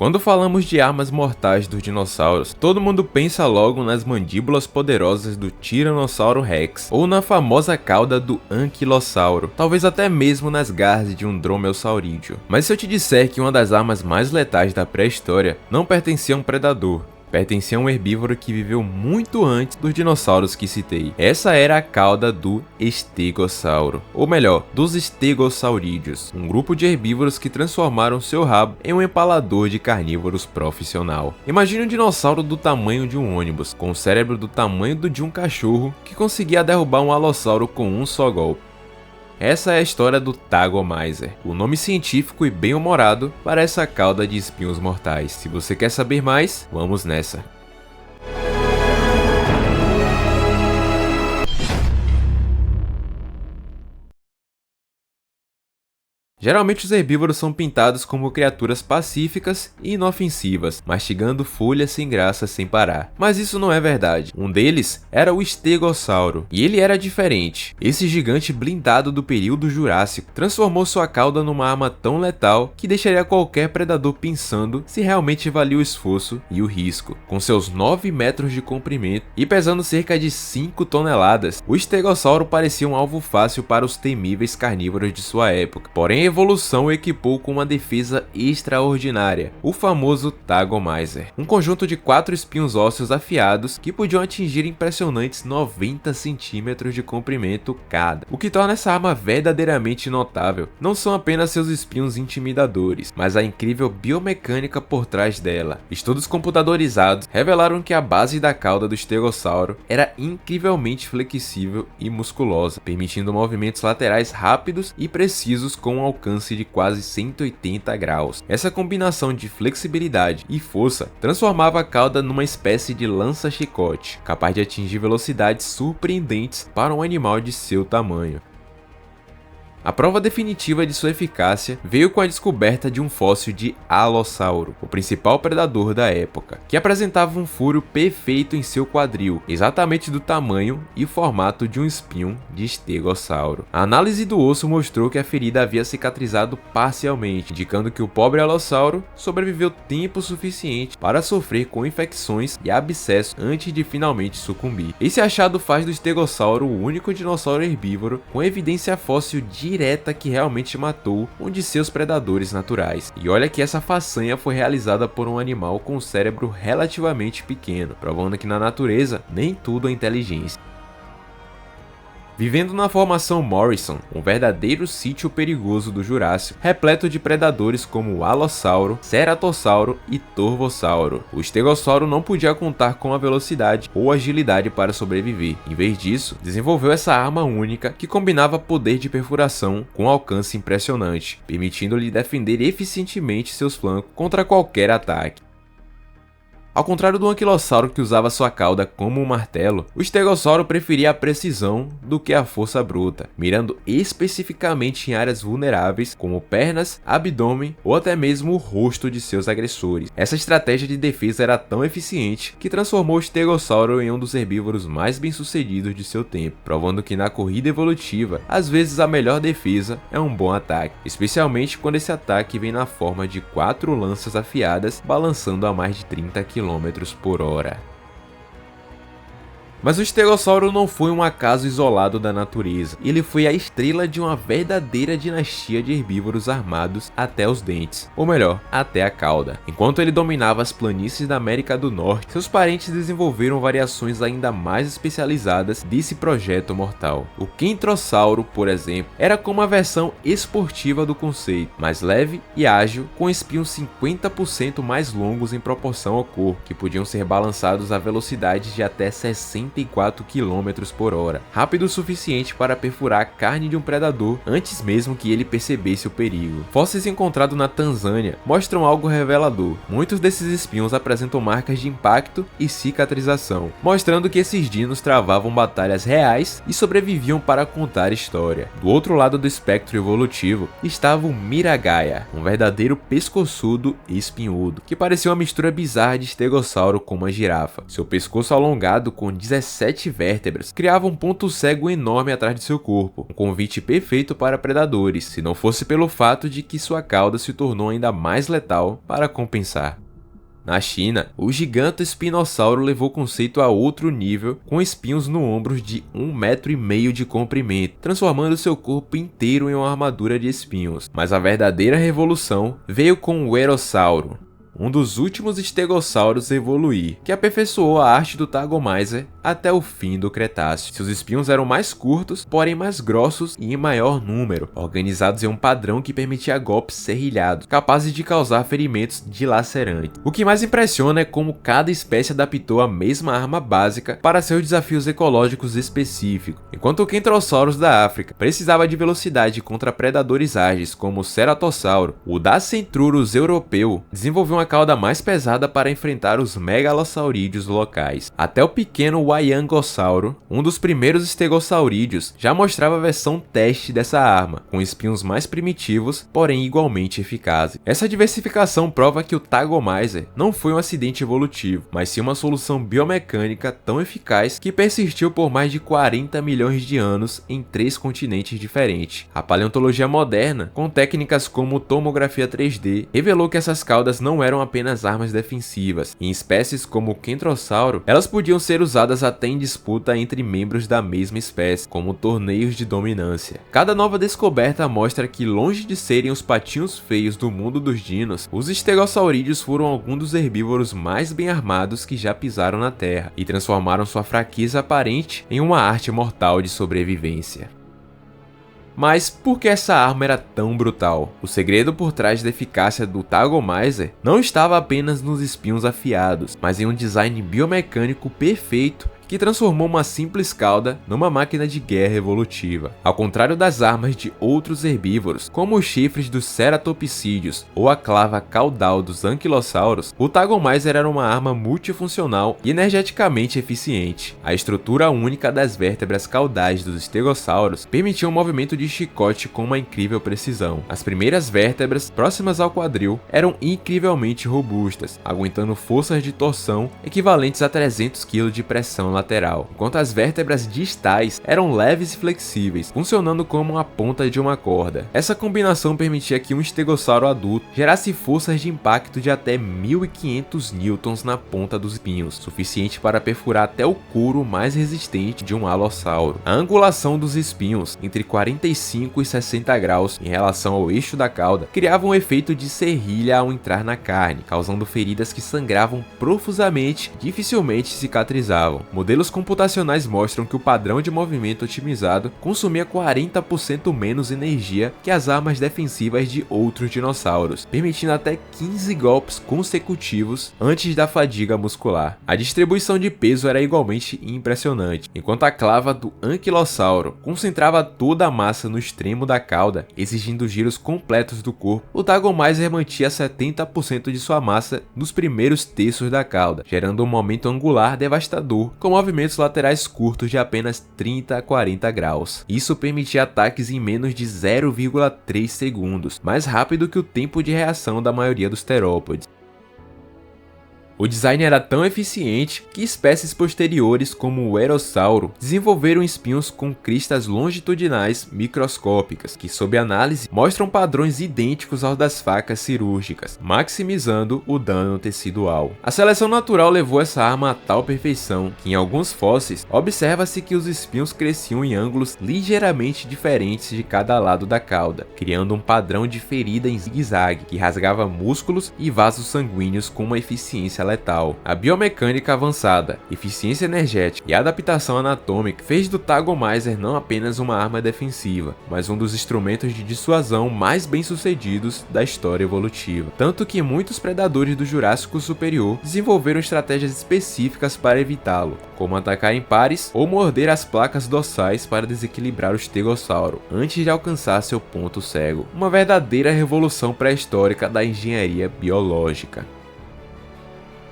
Quando falamos de armas mortais dos dinossauros, todo mundo pensa logo nas mandíbulas poderosas do Tiranossauro Rex, ou na famosa cauda do Anquilossauro, talvez até mesmo nas garras de um Dromaeosaurídeo. Mas se eu te disser que uma das armas mais letais da pré-história não pertencia a um predador, pertencia a um herbívoro que viveu muito antes dos dinossauros que citei. Essa era a cauda do Estegossauro, ou melhor, dos Stegossaurídeos, um grupo de herbívoros que transformaram seu rabo em um empalador de carnívoros profissional. Imagine um dinossauro do tamanho de um ônibus, com o cérebro do tamanho do de um cachorro, que conseguia derrubar um alossauro com um só golpe. Essa é a história do Tagomaiser, o nome científico e bem-humorado para essa cauda de espinhos mortais. Se você quer saber mais, vamos nessa! Geralmente os herbívoros são pintados como criaturas pacíficas e inofensivas, mastigando folhas sem graça sem parar. Mas isso não é verdade. Um deles era o Stegossauro, e ele era diferente. Esse gigante blindado do período Jurássico transformou sua cauda numa arma tão letal que deixaria qualquer predador pensando se realmente valia o esforço e o risco. Com seus 9 metros de comprimento e pesando cerca de 5 toneladas, o Stegossauro parecia um alvo fácil para os temíveis carnívoros de sua época. Porém, a evolução o equipou com uma defesa extraordinária, o famoso Tagomaiser, um conjunto de 4 espinhos ósseos afiados que podiam atingir impressionantes 90 centímetros de comprimento cada, o que torna essa arma verdadeiramente notável. Não são apenas seus espinhos intimidadores, mas a incrível biomecânica por trás dela. Estudos computadorizados revelaram que a base da cauda do Stegossauro era incrivelmente flexível e musculosa, permitindo movimentos laterais rápidos e precisos com um alcance de quase 180 graus. Essa combinação de flexibilidade e força transformava a cauda numa espécie de lança-chicote, capaz de atingir velocidades surpreendentes para um animal de seu tamanho. A prova definitiva de sua eficácia veio com a descoberta de um fóssil de Alossauro, o principal predador da época, que apresentava um furo perfeito em seu quadril, exatamente do tamanho e formato de um espinho de Stegossauro. A análise do osso mostrou que a ferida havia cicatrizado parcialmente, indicando que o pobre Alossauro sobreviveu tempo suficiente para sofrer com infecções e abscessos antes de finalmente sucumbir. Esse achado faz do Stegossauro o único dinossauro herbívoro com evidência fóssil direta que realmente matou um de seus predadores naturais. E olha que essa façanha foi realizada por um animal com um cérebro relativamente pequeno, provando que na natureza nem tudo é inteligência. Vivendo na formação Morrison, um verdadeiro sítio perigoso do Jurássico, repleto de predadores como o Alossauro, Ceratossauro e Torvossauro, o Stegossauro não podia contar com a velocidade ou agilidade para sobreviver. Em vez disso, desenvolveu essa arma única que combinava poder de perfuração com alcance impressionante, permitindo-lhe defender eficientemente seus flancos contra qualquer ataque. Ao contrário do Anquilossauro, que usava sua cauda como um martelo, o Stegossauro preferia a precisão do que a força bruta, mirando especificamente em áreas vulneráveis como pernas, abdômen ou até mesmo o rosto de seus agressores. Essa estratégia de defesa era tão eficiente que transformou o Stegossauro em um dos herbívoros mais bem-sucedidos de seu tempo, provando que na corrida evolutiva, às vezes a melhor defesa é um bom ataque, especialmente quando esse ataque vem na forma de 4 lanças afiadas balançando a mais de 30 km por hora. Mas o Stegossauro não foi um acaso isolado da natureza, ele foi a estrela de uma verdadeira dinastia de herbívoros armados até os dentes, ou melhor, até a cauda. Enquanto ele dominava as planícies da América do Norte, seus parentes desenvolveram variações ainda mais especializadas desse projeto mortal. O Kentrossauro, por exemplo, era como a versão esportiva do conceito, mais leve e ágil, com espinhos 50% mais longos em proporção ao corpo, que podiam ser balançados a velocidades de até 64 km por hora, rápido o suficiente para perfurar a carne de um predador antes mesmo que ele percebesse o perigo. Fósseis encontrados na Tanzânia mostram algo revelador. Muitos desses espinhos apresentam marcas de impacto e cicatrização, mostrando que esses dinos travavam batalhas reais e sobreviviam para contar história. Do outro lado do espectro evolutivo estava o Miragaia, um verdadeiro pescoçudo e espinhudo, que parecia uma mistura bizarra de Stegossauro com uma girafa. Seu pescoço alongado com 17 17 vértebras criava um ponto cego enorme atrás de seu corpo, um convite perfeito para predadores, se não fosse pelo fato de que sua cauda se tornou ainda mais letal para compensar. Na China, o Gigantoespinossauro levou o conceito a outro nível, com espinhos no ombro de 1,5 metro de comprimento, transformando seu corpo inteiro em uma armadura de espinhos. Mas a verdadeira revolução veio com o Erossauro, um dos últimos estegossauros a evoluir, que aperfeiçoou a arte do Tagomaiser até o fim do Cretáceo. Seus espinhos eram mais curtos, porém mais grossos e em maior número, organizados em um padrão que permitia golpes serrilhados, capazes de causar ferimentos dilacerantes. O que mais impressiona é como cada espécie adaptou a mesma arma básica para seus desafios ecológicos específicos. Enquanto o Kentrosaurus da África precisava de velocidade contra predadores ágeis como o Ceratossauro, o Dacentrurus europeu desenvolveu uma cauda mais pesada para enfrentar os megalosaurídeos locais. Até o pequeno Wayangossauro, um dos primeiros estegossaurídeos, já mostrava a versão teste dessa arma, com espinhos mais primitivos, porém igualmente eficazes. Essa diversificação prova que o Tagomaiser não foi um acidente evolutivo, mas sim uma solução biomecânica tão eficaz que persistiu por mais de 40 milhões de anos em 3 continentes diferentes. A paleontologia moderna, com técnicas como tomografia 3D, revelou que essas caudas não eram apenas armas defensivas. Em espécies como o Kentrossauro, elas podiam ser usadas até em disputa entre membros da mesma espécie, como torneios de dominância. Cada nova descoberta mostra que, longe de serem os patinhos feios do mundo dos dinos, os estegossaurídeos foram alguns dos herbívoros mais bem armados que já pisaram na Terra, e transformaram sua fraqueza aparente em uma arte mortal de sobrevivência. Mas por que essa arma era tão brutal? O segredo por trás da eficácia do Tagomaiser não estava apenas nos espinhos afiados, mas em um design biomecânico perfeito que transformou uma simples cauda numa máquina de guerra evolutiva. Ao contrário das armas de outros herbívoros, como os chifres dos ceratopsídeos ou a clava caudal dos anquilossauros, o Tagomaiser era uma arma multifuncional e energeticamente eficiente. A estrutura única das vértebras caudais dos estegossauros permitia um movimento de chicote com uma incrível precisão. As primeiras vértebras, próximas ao quadril, eram incrivelmente robustas, aguentando forças de torção equivalentes a 300 kg de pressão lateral, enquanto as vértebras distais eram leves e flexíveis, funcionando como a ponta de uma corda. Essa combinação permitia que um estegossauro adulto gerasse forças de impacto de até 1.500 newtons na ponta dos espinhos, suficiente para perfurar até o couro mais resistente de um alossauro. A angulação dos espinhos, entre 45 e 60 graus em relação ao eixo da cauda, criava um efeito de serrilha ao entrar na carne, causando feridas que sangravam profusamente e dificilmente cicatrizavam. Modelos computacionais mostram que o padrão de movimento otimizado consumia 40% menos energia que as armas defensivas de outros dinossauros, permitindo até 15 golpes consecutivos antes da fadiga muscular. A distribuição de peso era igualmente impressionante. Enquanto a clava do anquilossauro concentrava toda a massa no extremo da cauda, exigindo giros completos do corpo, o Tagomaiser mantinha 70% de sua massa nos primeiros terços da cauda, gerando um momento angular devastador, com movimentos laterais curtos de apenas 30 a 40 graus. Isso permitia ataques em menos de 0,3 segundos, mais rápido que o tempo de reação da maioria dos terópodes. O design era tão eficiente que espécies posteriores como o Erossauro desenvolveram espinhos com cristas longitudinais microscópicas que, sob análise, mostram padrões idênticos aos das facas cirúrgicas, maximizando o dano tecidual. A seleção natural levou essa arma a tal perfeição que, em alguns fósseis, observa-se que os espinhos cresciam em ângulos ligeiramente diferentes de cada lado da cauda, criando um padrão de ferida em zigue-zague que rasgava músculos e vasos sanguíneos com uma eficiência letal. A biomecânica avançada, eficiência energética e adaptação anatômica fez do Tagomaiser não apenas uma arma defensiva, mas um dos instrumentos de dissuasão mais bem-sucedidos da história evolutiva. Tanto que muitos predadores do Jurássico Superior desenvolveram estratégias específicas para evitá-lo, como atacar em pares ou morder as placas dorsais para desequilibrar o estegossauro antes de alcançar seu ponto cego. Uma verdadeira revolução pré-histórica da engenharia biológica.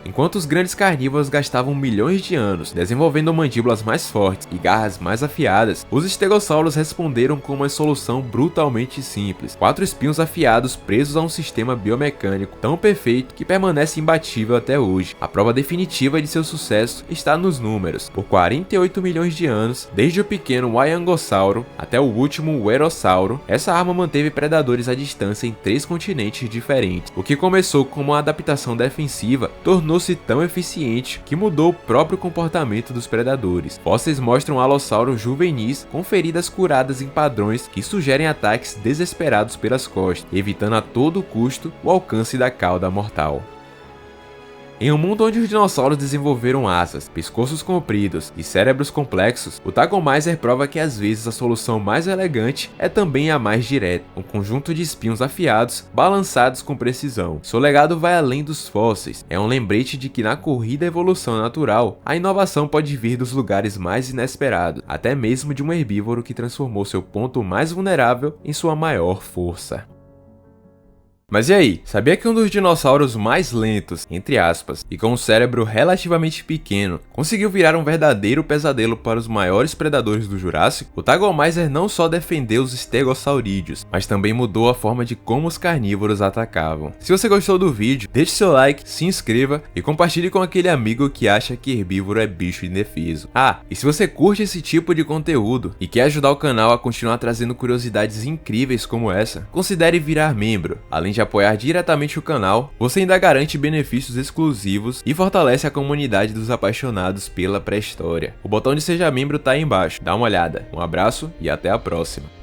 Enquanto os grandes carnívoros gastavam milhões de anos desenvolvendo mandíbulas mais fortes e garras mais afiadas, os estegossauros responderam com uma solução brutalmente simples: 4 espinhos afiados presos a um sistema biomecânico tão perfeito que permanece imbatível até hoje. A prova definitiva de seu sucesso está nos números. Por 48 milhões de anos, desde o pequeno Wayangossauro até o último Wherossauro, essa arma manteve predadores à distância em 3 continentes diferentes. O que começou como uma adaptação defensiva tornou-se tão eficiente que mudou o próprio comportamento dos predadores. Fósseis mostram alossauros juvenis com feridas curadas em padrões que sugerem ataques desesperados pelas costas, evitando a todo custo o alcance da cauda mortal. Em um mundo onde os dinossauros desenvolveram asas, pescoços compridos e cérebros complexos, o Tagomizer prova que às vezes a solução mais elegante é também a mais direta, um conjunto de espinhos afiados, balançados com precisão. Seu legado vai além dos fósseis, é um lembrete de que na corrida à evolução natural, a inovação pode vir dos lugares mais inesperados, até mesmo de um herbívoro que transformou seu ponto mais vulnerável em sua maior força. Mas e aí, sabia que um dos dinossauros mais lentos, entre aspas, e com um cérebro relativamente pequeno, conseguiu virar um verdadeiro pesadelo para os maiores predadores do Jurássico? O Tagomizer não só defendeu os estegossaurídeos, mas também mudou a forma de como os carnívoros atacavam. Se você gostou do vídeo, deixe seu like, se inscreva e compartilhe com aquele amigo que acha que herbívoro é bicho indefeso. Ah, e se você curte esse tipo de conteúdo e quer ajudar o canal a continuar trazendo curiosidades incríveis como essa, considere virar membro. Além de apoiar diretamente o canal, você ainda garante benefícios exclusivos e fortalece a comunidade dos apaixonados pela pré-história. O botão de seja membro tá aí embaixo, dá uma olhada. Um abraço e até a próxima.